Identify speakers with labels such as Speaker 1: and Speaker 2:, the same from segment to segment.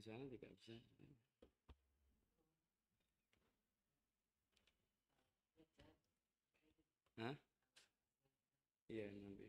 Speaker 1: sana tidak bisa. Hah? Iya nanti.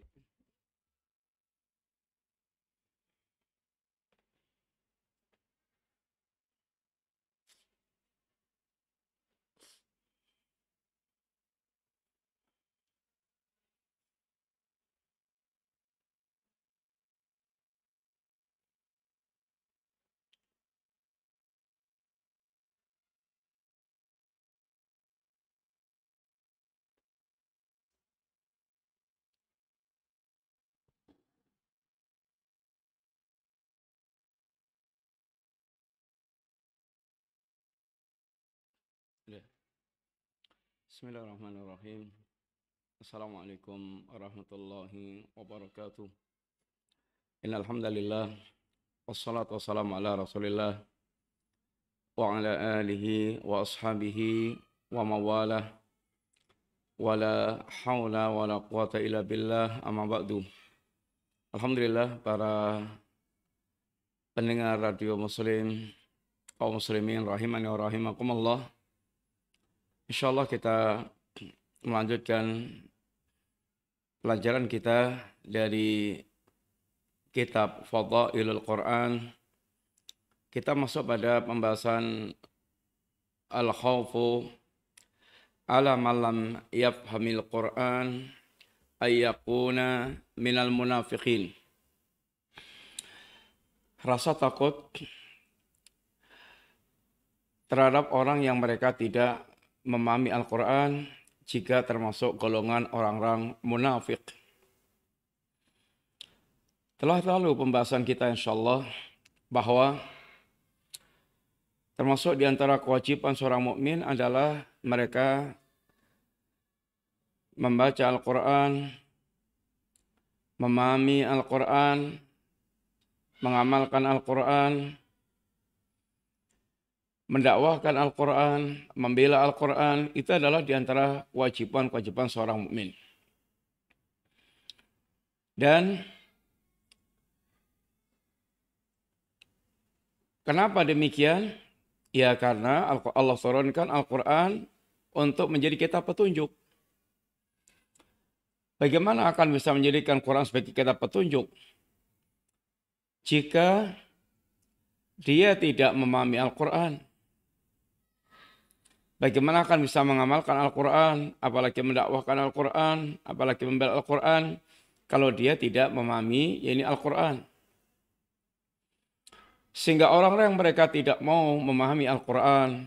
Speaker 1: Ya. Bismillahirrahmanirrahim. Assalamualaikum warahmatullahi wabarakatuh. Innal hamdalillah wassalatu wassalamu ala Rasulillah wa ala alihi wa ashabihi wa mawalah wala haula wala quwata illa billah amma ba'du. Alhamdulillah para pendengar radio muslim, kaum muslimin rahimani wa rahimakumullah. Insyaallah kita melanjutkan pelajaran kita dari kitab Fadailul Quran. Kita masuk pada pembahasan al-khawfu ala man lam yafhamil Quran ayyakuna minal munafiqin. Rasa takut terhadap orang yang mereka tidak memahami Al-Quran jika termasuk golongan orang-orang munafik. Telah lalu pembahasan kita insyaallah bahwa termasuk di antara kewajiban seorang mukmin adalah mereka membaca Al-Quran, memahami Al-Quran, mengamalkan Al-Quran, mendakwahkan Al-Quran, membela Al-Quran. Itu adalah di antara kewajiban-kewajiban seorang mukmin. Dan kenapa demikian? Ya karena Allah turunkan Al-Quran untuk menjadi kita petunjuk. Bagaimana akan bisa menjadikan Quran sebagai kita petunjuk jika dia tidak memahami Al-Quran? Bagaimana akan bisa mengamalkan Al-Quran, apalagi mendakwahkan Al-Quran, apalagi membela Al-Quran, kalau dia tidak memahami Al-Quran? Sehingga orang-orang yang mereka tidak mau memahami Al-Quran,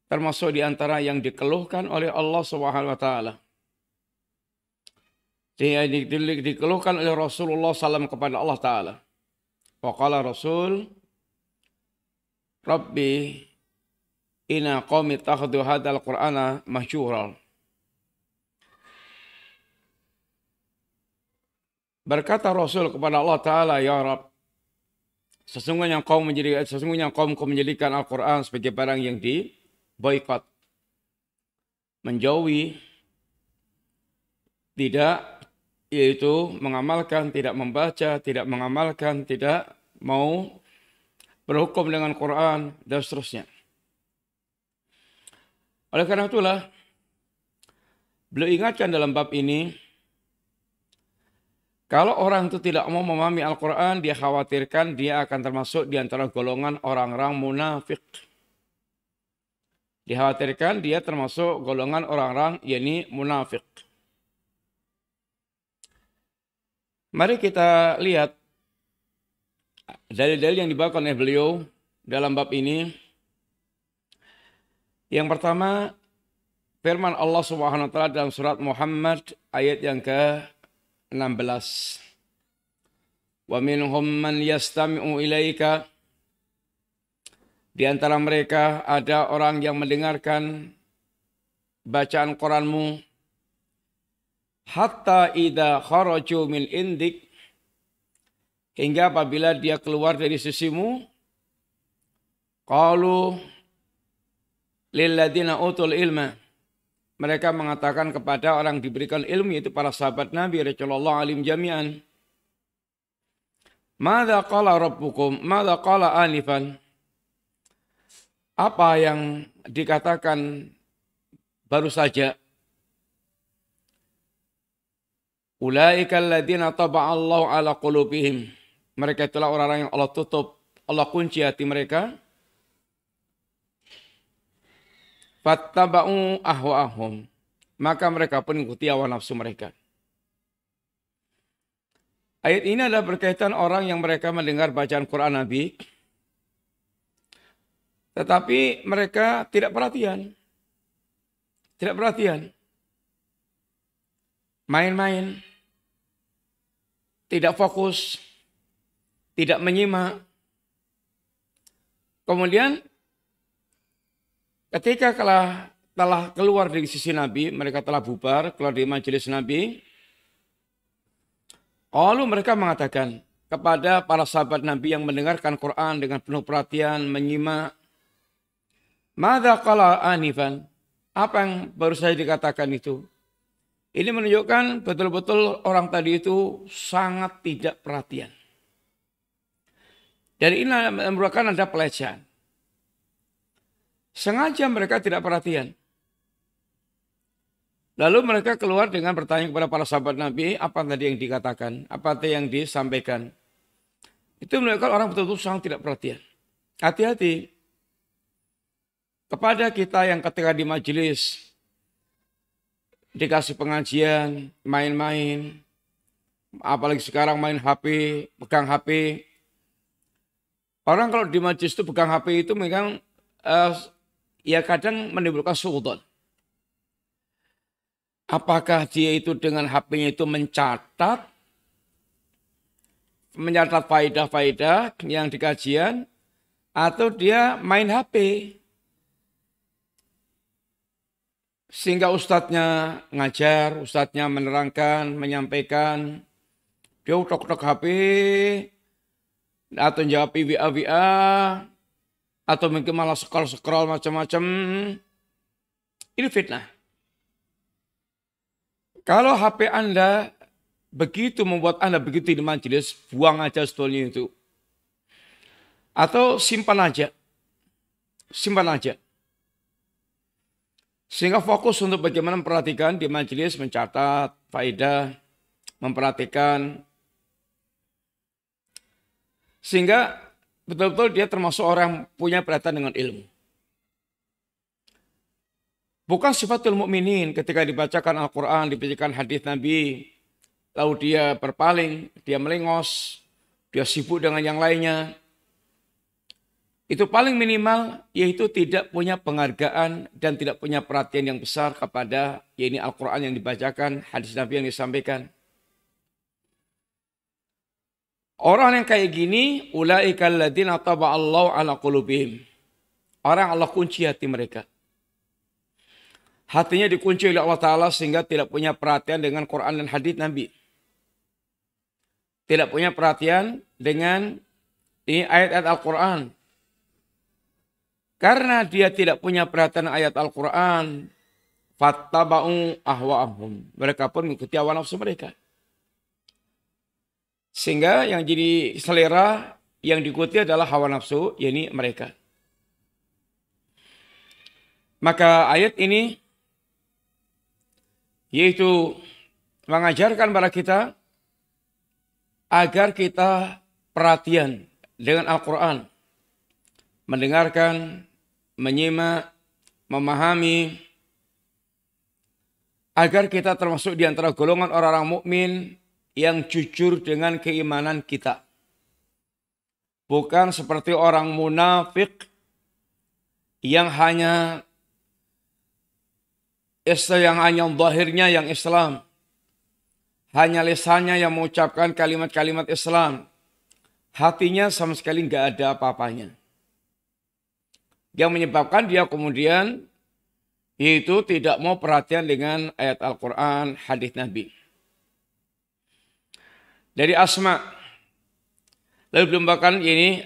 Speaker 1: termasuk di antara yang dikeluhkan oleh Allah Subhanahu wa taala. Dia dikeluhkan oleh Rasulullah SAW kepada Allah Ta'ala. Wa qala Rasul, Rabbi inna qaumi takhadu hadzal Qur'ana mahjura. Berkata Rasul kepada Allah Ta'ala, ya Rabb, sesungguhnya kaumku menjadikan Al-Quran sebagai barang yang diboikot, menjauhi, tidak, yaitu mengamalkan, tidak membaca, tidak mengamalkan, tidak mau berhukum dengan Quran, dan seterusnya. Oleh karena itulah, beliau ingatkan dalam bab ini, kalau orang itu tidak mau memahami Al-Quran, dia khawatirkan dia akan termasuk di antara golongan orang-orang munafik. Dikhawatirkan dia termasuk golongan orang-orang munafik. Mari kita lihat dalil-dalil yang dibawakan oleh beliau dalam bab ini. Yang pertama, firman Allah Subhanahu wa taala dalam surat Muhammad ayat yang ke-16. Wa minhum man yastami'u ilaika. Di antara mereka ada orang yang mendengarkan bacaan Quranmu. Hatta idza kharaju min indik, hingga apabila dia keluar dari sisimu, qalu lil ladzina utul ilma, mereka mengatakan kepada orang diberikan ilmu, yaitu para sahabat Nabi radhiyallahu alim jami'an, Madza qala rabbukum? Madza qala anifan? Apa yang dikatakan baru saja? Ulaika alladziina taba'allahu ala qulubihim. Mereka itulah orang-orang yang Allah tutup, Allah kunci hati mereka. Fattaba'u ahwa'ahum. Maka mereka pun mengikuti hawa nafsu mereka. Ayat ini adalah berkaitan orang yang mereka mendengar bacaan Quran Nabi, tetapi mereka tidak perhatian. Tidak perhatian. Main-main. Tidak fokus. Tidak menyimak. Kemudian ketika telah keluar dari sisi Nabi, mereka telah bubar, keluar dari majelis Nabi, lalu mereka mengatakan kepada para sahabat Nabi yang mendengarkan Quran dengan penuh perhatian, menyimak, madza qala anifan? Apa yang baru saja dikatakan itu? Ini menunjukkan betul-betul orang tadi itu sangat tidak perhatian. Dan ini merupakan ada pelecehan. Sengaja mereka tidak perhatian. Lalu mereka keluar dengan bertanya kepada para sahabat Nabi, apa tadi yang dikatakan, apa tadi yang disampaikan. Itu menunjukkan orang betul-betul sangat tidak perhatian. Hati-hati kepada kita yang ketika di majelis dikasih pengajian, main-main, apalagi sekarang main HP, pegang HP. Orang kalau di majelis itu pegang HP itu memang ya kadang menimbulkan suudzon. Apakah dia itu dengan HP-nya itu mencatat faidah-faidah yang di kajian, atau dia main HP? Sehingga ustadznya ngajar, ustadznya menerangkan, menyampaikan, dia utok-utok HP, atau jawab WA, atau mungkin malah scroll macam-macam. Ini fitnah. Kalau HP Anda begitu membuat Anda begitu di majelis, buang aja sebetulnya itu. Atau simpan aja. Simpan aja. Sehingga fokus untuk bagaimana memperhatikan di majelis, mencatat faedah, memperhatikan. Sehingga betul-betul dia termasuk orang yang punya perhatian dengan ilmu. Bukan sifatul mukminin ketika dibacakan Al-Quran, dibacakan hadis Nabi, lalu dia berpaling, dia melengos, dia sibuk dengan yang lainnya. Itu paling minimal, yaitu tidak punya penghargaan dan tidak punya perhatian yang besar kepada Al-Quran yang dibacakan, hadis Nabi yang disampaikan. Orang yang kayak gini, ulaika alladziina taba'allahu ala qulubihim. Orang Allah kunci hati mereka. Hatinya dikunci oleh Allah Ta'ala sehingga tidak punya perhatian dengan Quran dan hadis Nabi. Tidak punya perhatian dengan ini ayat-ayat Al-Quran. Karena dia tidak punya perhatian ayat Al-Quran, fattaba'u ahwa'ahum. Mereka pun mengikuti hawa nafsu mereka. Sehingga yang jadi selera yang diikuti adalah hawa nafsu, yakni mereka. Maka ayat ini yaitu mengajarkan kepada kita agar kita perhatian dengan Al-Quran. Mendengarkan, menyimak, memahami. Agar kita termasuk di antara golongan orang-orang mukmin yang jujur dengan keimanan kita. Bukan seperti orang munafik yang hanya zahirnya yang Islam. Hanya lisannya yang mengucapkan kalimat-kalimat Islam. Hatinya sama sekali nggak ada apa-apanya. Yang menyebabkan dia kemudian yaitu tidak mau perhatian dengan ayat Al-Quran, hadis Nabi. Dari Asma. Lalu belum bahkan ini,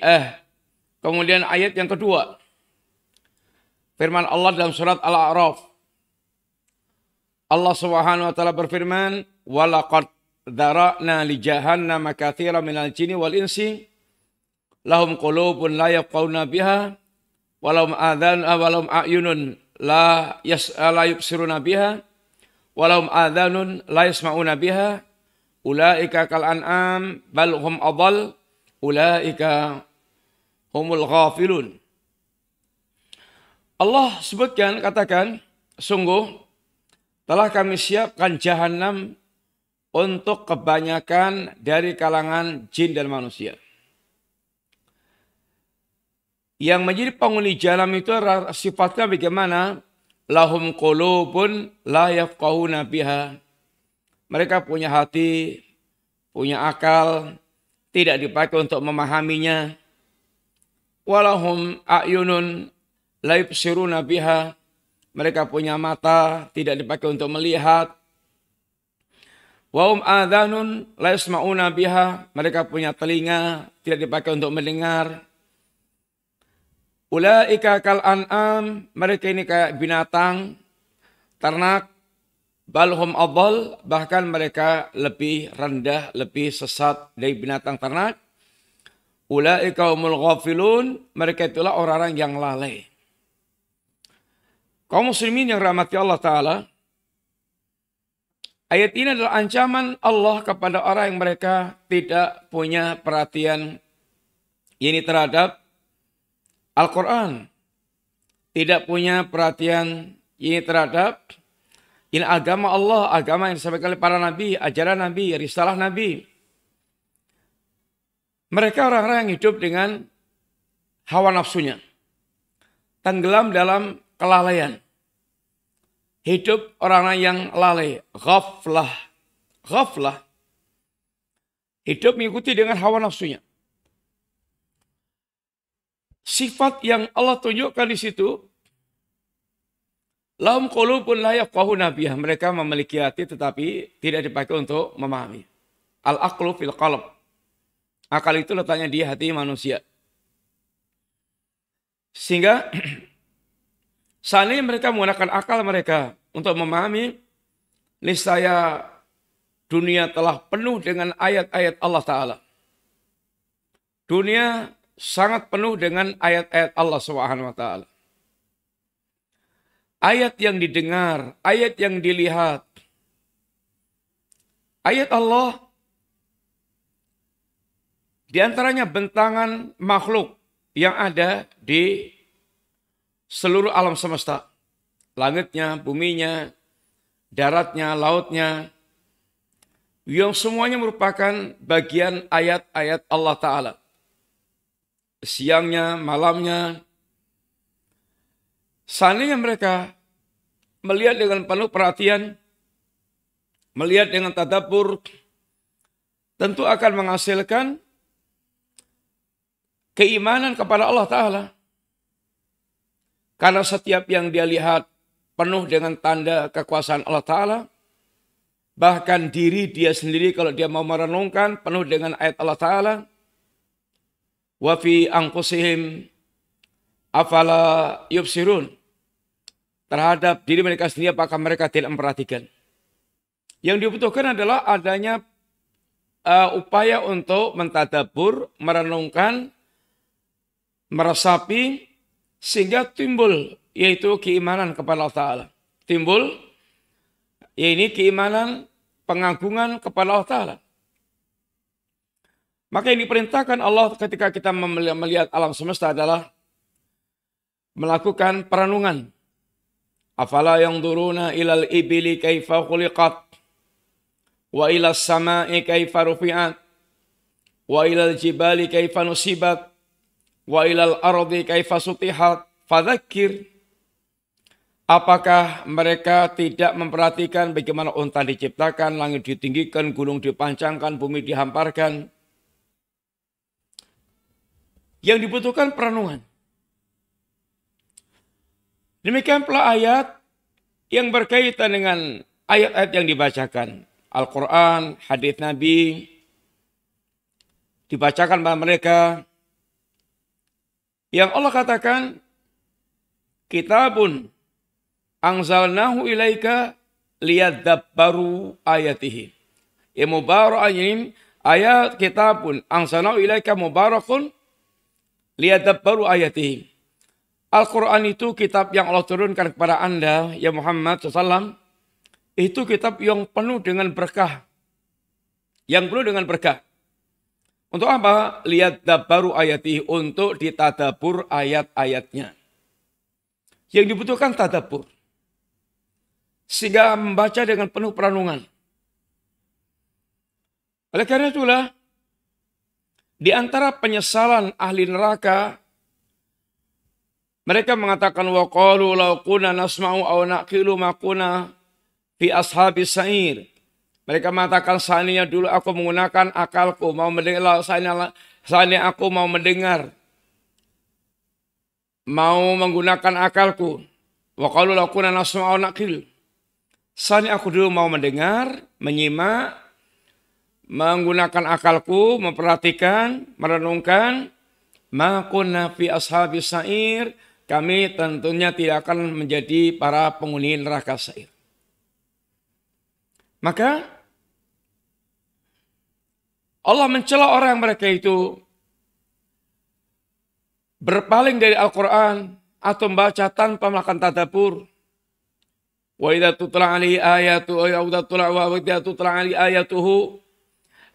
Speaker 1: kemudian ayat yang kedua. Firman Allah dalam surat Al-A'raf. Allah Subhanahu wa taala berfirman, "Walaqad dzara'na li jahannama katsiran minal jinni wal insi lahum qulubun la yafqahuna biha walahum walahum a'yunun la yubsiruna biha walahum adhanun la yasma'una biha ulaika kal an'am bal hum adall ulaika humul ghafilun. Allah sebutkan, katakan, sungguh telah kami siapkan jahanam untuk kebanyakan dari kalangan jin dan manusia. Yang menjadi penghuni jahanam itu sifatnya bagaimana? Lahum qulubun la yafqahuna biha. Mereka punya hati, punya akal, tidak dipakai untuk memahaminya. Walahum a'yunun la yubsiruna biha. Mereka punya mata, tidak dipakai untuk melihat. Wahum adhanun la yasma'una biha. Mereka punya telinga, tidak dipakai untuk mendengar. Ulaika kal an'am, mereka ini kayak binatang, ternak, balhum adall, bahkan mereka lebih rendah, lebih sesat dari binatang ternak. Ulaika humul ghafilun, mereka itulah orang-orang yang lalai. Kaum muslimin yang rahmati Allah Ta'ala, ayat ini adalah ancaman Allah kepada orang yang mereka tidak punya perhatian ini terhadap Al-Quran, tidak punya perhatian ini terhadap ini agama Allah, agama yang disampaikan oleh para nabi, ajaran nabi, risalah nabi. Mereka orang-orang yang hidup dengan hawa nafsunya, tenggelam dalam kelalaian. Hidup orang-orang yang lalai, ghaflah. Hidup mengikuti dengan hawa nafsunya. Sifat yang Allah tunjukkan di situ, lahum qulubun la yafqahuna biha. Mereka memiliki hati tetapi tidak dipakai untuk memahami. Al-aqlu fil qalb. Akal itu letaknya di hati manusia. Sehingga seandainya mereka menggunakan akal mereka untuk memahami, niscaya dunia telah penuh dengan ayat-ayat Allah Ta'ala. Dunia sangat penuh dengan ayat-ayat Allah Subhanahu wa Ta'ala. Ayat yang didengar, ayat yang dilihat. Ayat Allah di antaranya bentangan makhluk yang ada di seluruh alam semesta. Langitnya, buminya, daratnya, lautnya. Yang semuanya merupakan bagian ayat-ayat Allah Ta'ala. Siangnya, malamnya. Seandainya mereka melihat dengan penuh perhatian, melihat dengan tadabbur, tentu akan menghasilkan keimanan kepada Allah Ta'ala. Karena setiap yang dia lihat penuh dengan tanda kekuasaan Allah Ta'ala. Bahkan diri dia sendiri kalau dia mau merenungkan penuh dengan ayat Allah Ta'ala. Wa fi anfusihim afala yubsirun. Terhadap diri mereka sendiri apakah mereka tidak memperhatikan. Yang dibutuhkan adalah adanya upaya untuk mentadabbur, merenungkan, meresapi, sehingga timbul yaitu keimanan kepada Allah Ta'ala. Timbul yaitu keimanan pengagungan kepada Allah Ta'ala. Maka yang diperintahkan Allah ketika kita melihat alam semesta adalah melakukan perenungan. Afala yanzuruna ilal ibili kaifa khuliqat wa ilas sama'i kaifa rufi'at wa ilal jibali kaifa nusibat wa ilal ardi kaifa sutihat fadzakir. Apakah mereka tidak memperhatikan bagaimana unta diciptakan, langit ditinggikan, gunung dipancangkan, bumi dihamparkan? Yang dibutuhkan perenungan. Demikian pula ayat yang berkaitan dengan ayat-ayat yang dibacakan. Al-Quran, hadits Nabi, dibacakan pada mereka. Yang Allah katakan, kitabun anzalnahu ilaika liyadabbaru ayatihi. Ya mubarakun ayat kitabun anzalnahu ilaika mubarakun liyadabbaru ayatihi. Al-Quran itu kitab yang Allah turunkan kepada Anda, ya Muhammad SAW. Itu kitab yang penuh dengan berkah. Yang penuh dengan berkah. Untuk apa? Liyadabbaru ayatihi, untuk ditadabur ayat-ayatnya. Yang dibutuhkan tadabur. Sehingga membaca dengan penuh perenungan. Oleh karena itulah, di antara penyesalan ahli neraka, mereka mengatakan wa qalu law kunna nasma'u aw naqilu ma kunna fi ashabis sa'ir. Mereka mengatakan seandainya dulu aku menggunakan akalku, mau mendengar, seandainya aku mau mendengar, mau menggunakan akalku. Wa qalu law kunna nasma'u aw naqilu. Seandainya aku dulu mau mendengar, menyimak, menggunakan akalku, memperhatikan, merenungkan, ma kunna fi ashabis sa'ir, kami tentunya tidak akan menjadi para penghuni neraka sa'ir. Maka Allah mencela orang mereka itu berpaling dari Al-Quran atau membaca tanpa melakukan tadabbur. Wa idza tutla alaihi ayatu wa idza tutla alaihi ayatuhu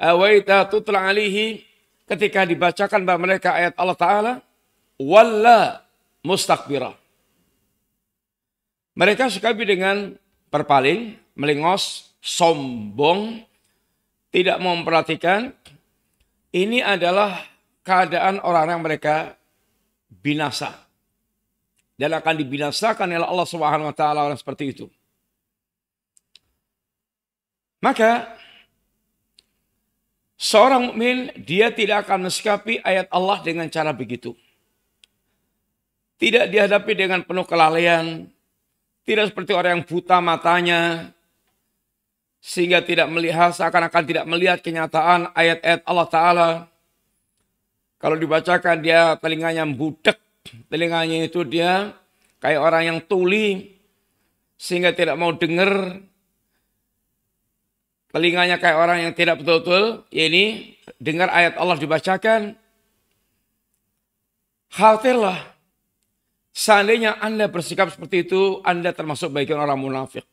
Speaker 1: wa idza tutla alaihi, ketika dibacakan bagi mereka ayat Allah Ta'ala, walla mustakbira. Mereka sikapi dengan berpaling, melengos, sombong, tidak mau memperhatikan. Ini adalah keadaan orang-orang mereka binasa. Dan akan dibinasakan oleh Allah Subhanahu wa taala orang seperti itu. Maka seorang mukmin dia tidak akan mensikapi ayat Allah dengan cara begitu. Tidak dihadapi dengan penuh kelalaian, tidak seperti orang yang buta matanya sehingga tidak melihat, seakan-akan tidak melihat kenyataan ayat-ayat Allah Ta'ala. Kalau dibacakan dia telinganya budek, telinganya itu dia kayak orang yang tuli sehingga tidak mau dengar. Telinganya kayak orang yang tidak betul-betul ini dengar ayat Allah dibacakan. Khawatirlah seandainya Anda bersikap seperti itu, Anda termasuk bagian orang munafik.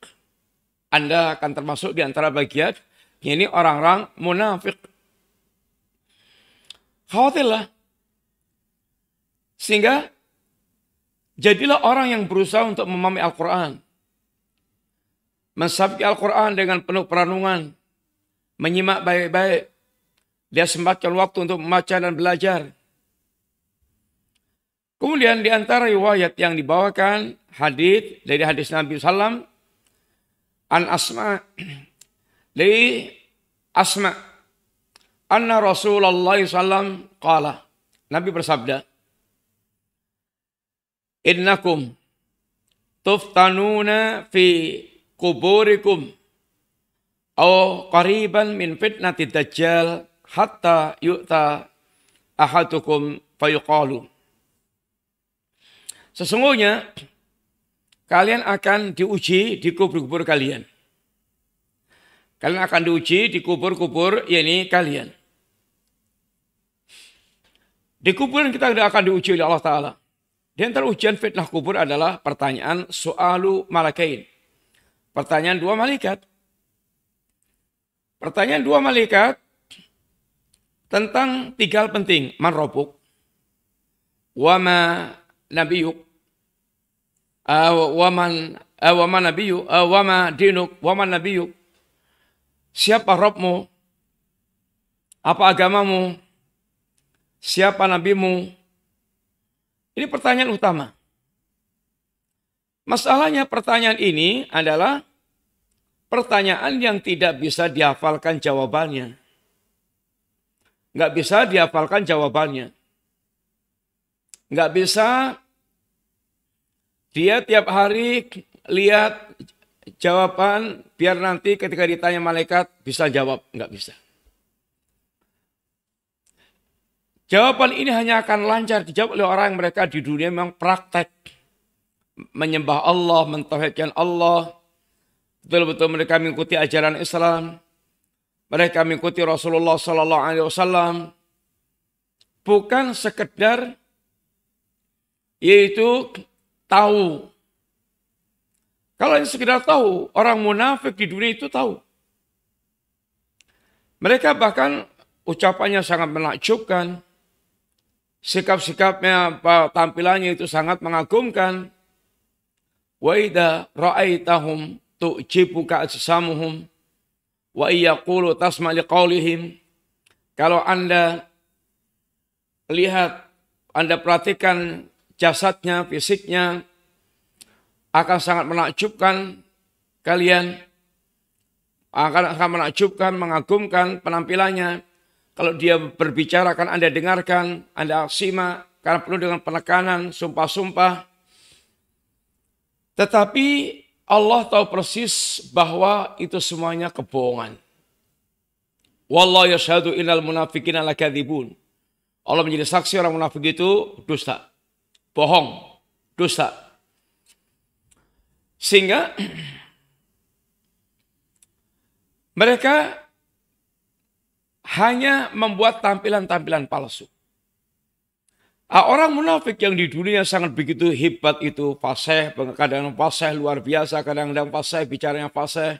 Speaker 1: Anda akan termasuk di antara bagian ini orang-orang munafik. Khawatirlah. Sehingga jadilah orang yang berusaha untuk memahami Al-Quran. Mensabki Al-Quran dengan penuh perenungan. Menyimak baik-baik. Dia sempatkan waktu untuk membaca dan belajar. Kemudian di antara riwayat yang dibawakan hadis dari hadis Nabi SAW, an Asma, dari Asma, anna Rasulullah SAW qala, Nabi bersabda, innakum tuftanuna fi kuburikum aw qariban min fitnati dajjal hatta yu'ta ahadukum fayuqalu. Sesungguhnya kalian akan diuji di kubur-kubur kalian. Kalian akan diuji di kubur-kubur yakni kalian. Di kuburan kita akan diuji oleh Allah Ta'ala. Di antara ujian fitnah kubur adalah pertanyaan soalu malakain. Pertanyaan dua malaikat. Pertanyaan dua malaikat tentang tiga hal penting. Man robuk, wama nabiyuk, wama nabiyuk, wama dinuk, wama nabiyuk. Siapa Rabbmu? Apa agamamu? Siapa nabimu? Ini pertanyaan utama. Masalahnya pertanyaan ini adalah pertanyaan yang tidak bisa dihafalkan jawabannya. Nggak bisa dihafalkan jawabannya. Nggak bisa dia tiap hari lihat jawaban biar nanti ketika ditanya malaikat bisa jawab. Nggak bisa. Jawaban ini hanya akan lancar dijawab oleh orang mereka di dunia memang praktek. Menyembah Allah, mentauhidkan Allah. Betul-betul mereka mengikuti ajaran Islam. mereka mengikuti Rasulullah Sallallahu Alaihi Wasallam bukan sekedar yaitu tahu. Kalau sekedar tahu, orang munafik di dunia itu tahu. Mereka bahkan ucapannya sangat menakjubkan, sikap-sikapnya, tampilannya itu sangat mengagumkan. Wa idza ra'aitahum tu'jibuka ajsamuhum wa yaqulu tasma' liqaulihim. Kalau Anda lihat, Anda perhatikan jasadnya, fisiknya, akan sangat menakjubkan kalian, akan menakjubkan, mengagumkan penampilannya. Kalau dia berbicara akan Anda dengarkan, Anda simak, karena penuh dengan penekanan, sumpah-sumpah. Tetapi Allah tahu persis bahwa itu semuanya kebohongan. Wallahu yashhadu innal munafiqina lakadzibun. Allah menjadi saksi orang munafik itu dusta, bohong, dusta. Sehingga mereka hanya membuat tampilan-tampilan palsu. Orang munafik yang di dunia sangat begitu hebat itu, fasih, kadang-kadang fasih luar biasa, kadang-kadang fasih, bicaranya fasih.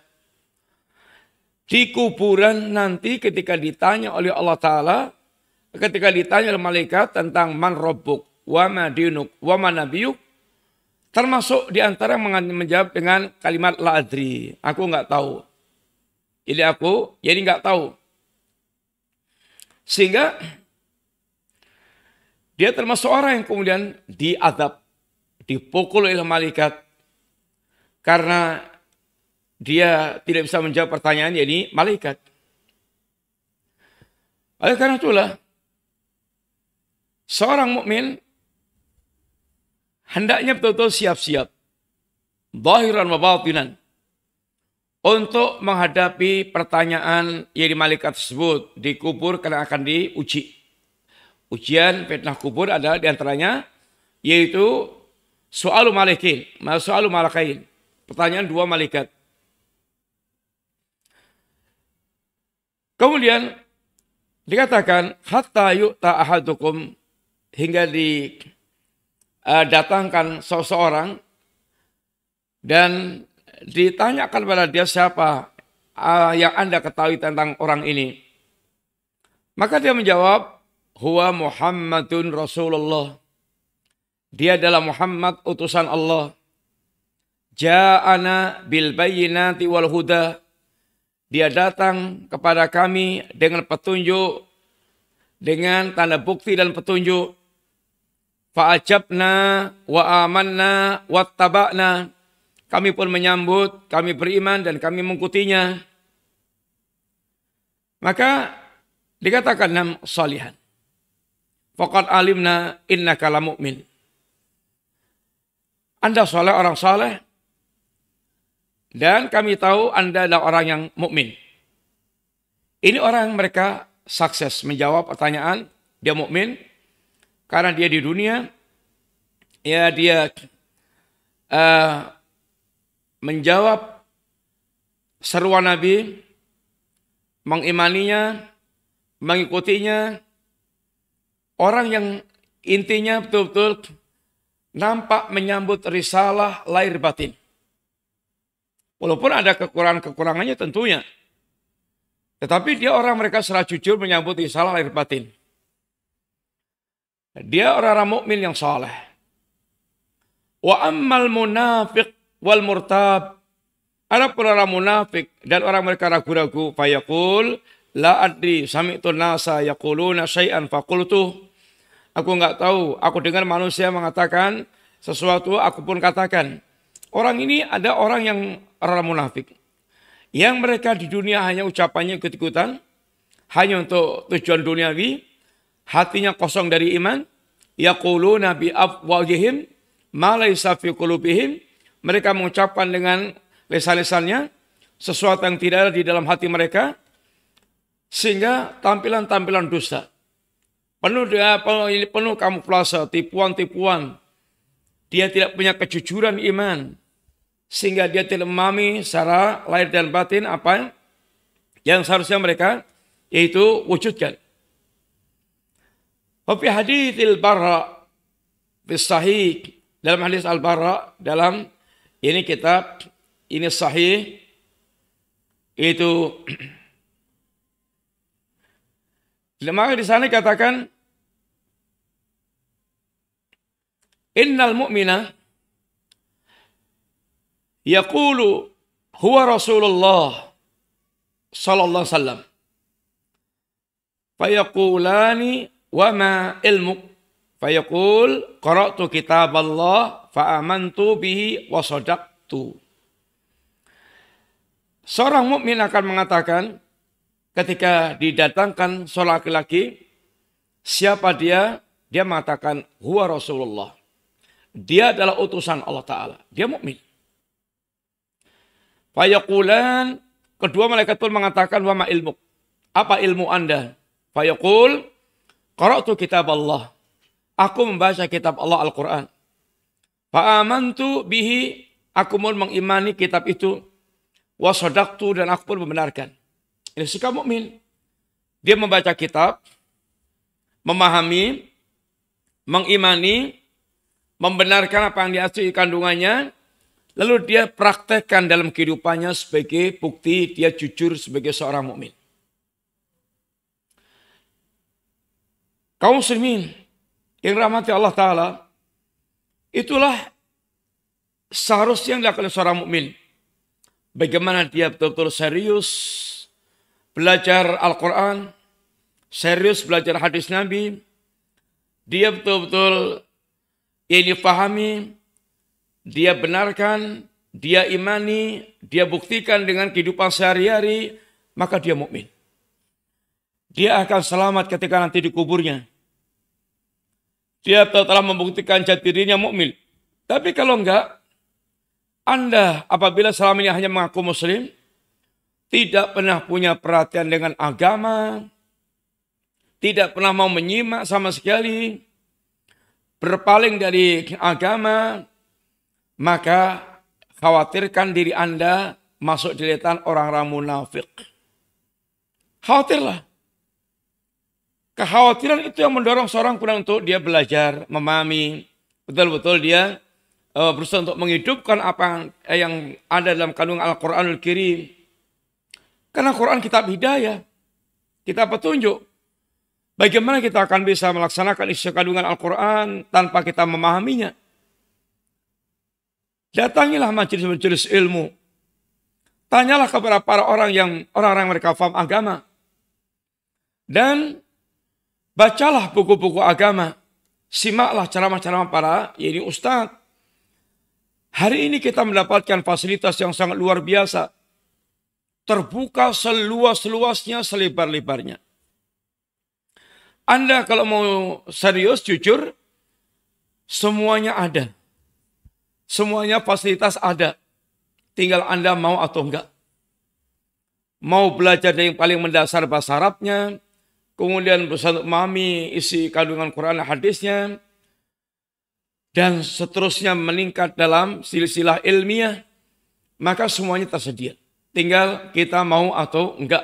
Speaker 1: Di kuburan nanti ketika ditanya oleh Allah Ta'ala, ketika ditanya oleh malaikat tentang man robbuk, wa ma dinuk, wa ma nabiyuk, termasuk diantara menjawab dengan kalimat la adri, aku nggak tahu. Jadi aku, jadi nggak tahu. Sehingga dia termasuk orang yang kemudian diadab, dipukul oleh malaikat karena dia tidak bisa menjawab pertanyaan, yakni malaikat. Oleh karena itulah seorang mukmin hendaknya betul-betul siap-siap, zahiran wa batinan, untuk menghadapi pertanyaan yang di malaikat tersebut di kubur karena akan diuji. Ujian fitnah kubur adalah diantaranya yaitu soalu malakain, pertanyaan dua malaikat. Kemudian dikatakan hatta yu'ta ahadukum, hingga didatangkan seseorang dan ditanyakan kepada dia siapa yang Anda ketahui tentang orang ini. Maka dia menjawab, huwa Muhammadun Rasulullah. Dia adalah Muhammad utusan Allah. Ja'ana bil bayyinati wal huda. Dia datang kepada kami dengan petunjuk, dengan tanda bukti dan petunjuk. Fa'ajabna wa amanna wattaba'na. Kami pun menyambut, kami beriman dan kami mengikutinya. Maka dikatakan nam salihan. Faqad alimna innaka la mu'min. Anda soleh, orang soleh. Dan kami tahu Anda adalah orang yang mukmin. Ini orang yang mereka sukses menjawab pertanyaan. Dia mukmin karena dia di dunia, ya dia menjawab seruan Nabi, mengimaninya, mengikutinya. Orang yang intinya betul-betul nampak menyambut risalah lahir batin. Walaupun ada kekurangan-kekurangannya tentunya. Tetapi dia orang mereka secara jujur menyambut risalah lahir batin. Dia orang-orang mukmin yang saleh. Wa ammal munafiq wal murtab. Ada orang munafik dan orang mereka ragu-ragu. Fayaqul la adri sami'tu nasa yaquluna syai'an faqultu. Aku enggak tahu, aku dengar manusia mengatakan sesuatu, aku pun katakan. Orang ini ada orang yang orang munafik. Yang mereka di dunia hanya ucapannya ikut-ikutan, hanya untuk tujuan duniawi, hatinya kosong dari iman. Yaquluna bi afwahihim ma laysa fi qulubihim. Mereka mengucapkan dengan lisan-lisannya sesuatu yang tidak ada di dalam hati mereka, sehingga tampilan-tampilan dusta. Penuh kamuflase, tipuan-tipuan. Dia tidak punya kejujuran iman. Sehingga dia tidak memahami secara lahir dan batin apa yang seharusnya mereka yaitu wujudkan. Wa fi haditsil Barra fi sahih, dalam hadis Al-Barra dalam ini kitab ini sahih itu maka di sana katakan innal mu'mina yaqulu huwa Rasulullah sallallahu alaihi wasallam fayaqulani wa ma ilmuk fayaqul qara'tu kitaballah fa amantu bihi wa sadaqtu. Seorang mukmin akan mengatakan ketika didatangkan seorang laki-laki, siapa dia? Dia mengatakan huwa Rasulullah. Dia adalah utusan Allah Ta'ala. Dia mukmin. Fayaqulan, kedua malaikat pun mengatakan wa ma ilmuk. Apa ilmu Anda? Fayaqul qara'tu kitab Allah. Aku membaca kitab Allah Al-Quran. Fa amantu bihi, aku pun mengimani kitab itu. Wa sadaqtu, dan aku pun membenarkan. Ini sikap mukmin. Dia membaca kitab, memahami, mengimani, membenarkan apa yang diatur kandungannya, lalu dia praktekkan dalam kehidupannya sebagai bukti dia jujur sebagai seorang mukmin. Kaum muslimin yang rahmati Allah Ta'ala, itulah seharusnya yang dilakukan seorang mukmin. Bagaimana dia betul-betul serius belajar Al-Quran, serius belajar hadis Nabi, dia betul-betul ini pahami, dia benarkan, dia imani, dia buktikan dengan kehidupan sehari-hari, maka dia mukmin. Dia akan selamat ketika nanti di kuburnya. Dia telah membuktikan jati dirinya mukmin. Tapi kalau enggak, Anda apabila selama ini hanya mengaku muslim, tidak pernah punya perhatian dengan agama, tidak pernah mau menyimak sama sekali, berpaling dari agama, maka khawatirkan diri Anda masuk di deretan orang-orang munafik. Khawatirlah. Kekhawatiran itu yang mendorong seorang pun untuk dia belajar, memahami, betul-betul dia berusaha untuk menghidupkan apa yang ada dalam kandungan Al-Quranul Karim. Karena Quran kitab hidayah, kitab petunjuk. Bagaimana kita akan bisa melaksanakan isi kandungan Al-Quran tanpa kita memahaminya? Datangilah majelis-majelis ilmu. Tanyalah kepada para orang-orang mereka paham agama. Dan bacalah buku-buku agama. Simaklah ceramah-ceramah para ustaz. Hari ini kita mendapatkan fasilitas yang sangat luar biasa. Terbuka seluas-luasnya, selebar-lebarnya. Anda kalau mau serius, jujur, semuanya ada. Semuanya fasilitas ada. Tinggal Anda mau atau enggak. Mau belajar dari yang paling mendasar bahasa Arabnya, kemudian berusaha untuk memahami isi kandungan Quran dan hadisnya, dan seterusnya meningkat dalam silsilah ilmiah, maka semuanya tersedia. Tinggal kita mau atau enggak.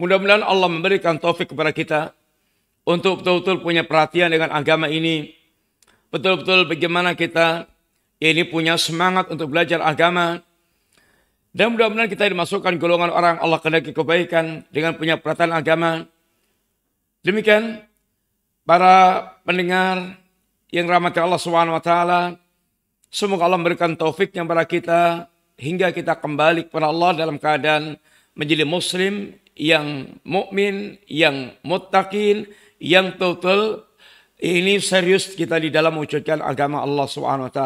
Speaker 1: Mudah-mudahan Allah memberikan taufik kepada kita untuk betul-betul punya perhatian dengan agama ini. Betul-betul bagaimana kita ini punya semangat untuk belajar agama. Dan mudah-mudahan kita dimasukkan golongan orang Allah kehendaki kebaikan dengan punya perhatian agama. Demikian para pendengar yang rahmati Allah SWT. Semoga Allah memberikan taufiknya kepada kita hingga kita kembali kepada Allah dalam keadaan menjadi muslim yang mukmin, yang muttaqin, yang total ini serius kita di dalam mewujudkan agama Allah SWT.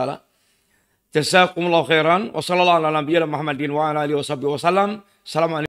Speaker 1: Jazakumullahu khairan wa sallallahu ala nabiyina Muhammadin wa ala alihi wasallam. Assalamualaikum.